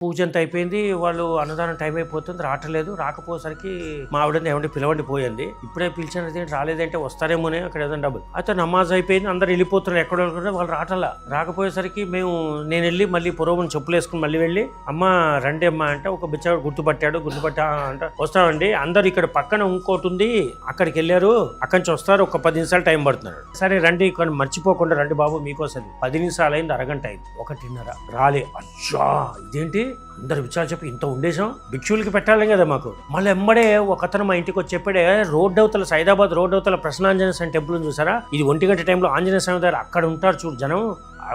పూజ అంతా అయిపోయింది. వాళ్ళు అన్నదానం టైం అయిపోతుంది, రావట్లేదు. రాకపోయేసరికి మా ఆవిడని ఏమంటే పిలవండి పోయింది. ఇప్పుడే పిలిచినది రాలేదంటే వస్తారేమోనే, అక్కడ ఏదైనా డబ్బులు అయితే నమాజ్ అయిపోయింది, అందరు వెళ్ళిపోతున్నారు. ఎక్కడ వాళ్ళు రావట్లా. రాకపోయేసరికి నేను వెళ్ళి మళ్ళీ పురోగమని చెప్పులు వేసుకుని మళ్ళీ వెళ్ళి అమ్మ రండి అమ్మ అంటే ఒక బిచ్చగాడు గుర్తుపట్టా అంటే వస్తామండి, అందరు ఇక్కడ పక్కన ఇంకోటి ఉంది అక్కడికి వెళ్ళారు, అక్కడి నుంచి వస్తారు, ఒక 10 నిమిషాలు టైం పడుతున్నాడు. సరే రండి, ఇక్కడ మర్చిపోకుండా రండి బాబు మీకోసం. 10 నిమిషాలు అయింది, అరగంట అయింది, 1:30 రాలే. అచ్చా ఇదేంటి అందరు విచారం చెప్పి ఇంత ఉండేసాం, భిక్షువులకి పెట్టాలి కదా మాకు. మళ్ళీ ఎంబడే ఒక అతను మా ఇంటికి వచ్చి చెప్పాడే, రోడ్ అవతల సైదాబాద్ రోడ్ అవతల ప్రసన్నాంజనేయ స్వామి టెంపుల్ చూసారా, ఇది 1 గంట టైంలో ఆంజనేయ స్వామి దగ్గర అక్కడ ఉంటారు చూడు జనం,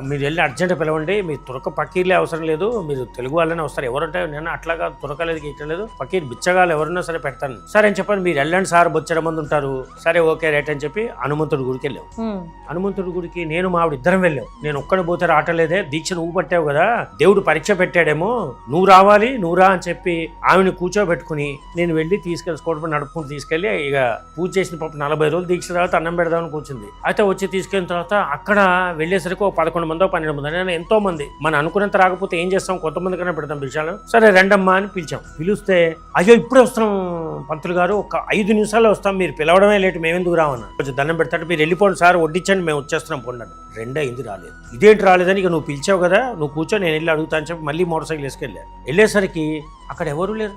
మీరు వెళ్ళి అర్జెంట్ పిలవండి, మీరు తురక పకీర్లే అవసరం లేదు, మీరు తెలుగు వాళ్ళనే వస్తారు, ఎవరుంటే నేను అట్లాగా తురకలేదు గీయట్లేదు, పకీర్ బిచ్చగాళ్ళు ఎవరున్నా సరే పెడతాను. సరే అని చెప్పాను, మీరు వెళ్ళండి సార్, బొచ్చడ మంది ఉంటారు. సరే ఓకే రైట్ అని చెప్పి హనుమంతుడి గుడికి వెళ్ళాం. హనుమంతుడి గుడికి నేను మా ఆవిడ ఇద్దరం వెళ్ళాం. నేను ఒక్కడి పోతే రావట్లేదే, దీక్ష నువ్వు పట్టావు కదా, దేవుడు పరీక్ష పెట్టాడేమో, నువ్వు రావాలి నువ్వు రా అని చెప్పి ఆమెను కూర్చోబెట్టుకుని నేను వెళ్ళి తీసుకెళ్ళి స్కూటర్ నడుపుకుని తీసుకెళ్ళి ఇక పూజ చేసిన పాప 40 రోజులు దీక్ష తర్వాత అన్నం పెడదామని కూర్చుంది. అయితే వచ్చి తీసుకెళ్ళిన తర్వాత అక్కడ వెళ్ళేసరికి 11 మందో 12 మంది, నేను ఎంతో మంది, మనం అనుకున్నంత రాకపోతే ఏం చేస్తాం, కొంతమంది కన్నా పెడతాం విషయాలు. సరే రెండమ్మా అని పిలిచాం. పిలిస్తే అయ్యో ఇప్పుడే వస్తాం పంతులు గారు, ఒక 5 నిమిషాల్లో వస్తాం, మీరు పిలవడమే లేట్, మేమెందుకు రావన్నా, కొంచెం దండం పెడతాడు, మీరు వెళ్ళిపోండి సార్ వడ్డించండి మేము వచ్చేస్తున్నాం పొందండి. 2 అయింది రాలేదు. ఇదేంటి రాలేదని ఇక నువ్వు పిలిచావు కదా నువ్వు కూర్చో, నేను వెళ్ళి అడుగుతా అని చెప్పి మళ్ళీ మోటార్ సైకిల్ వేసుకెళ్ళా. వెళ్ళేసరికి అక్కడ ఎవరు లేరు.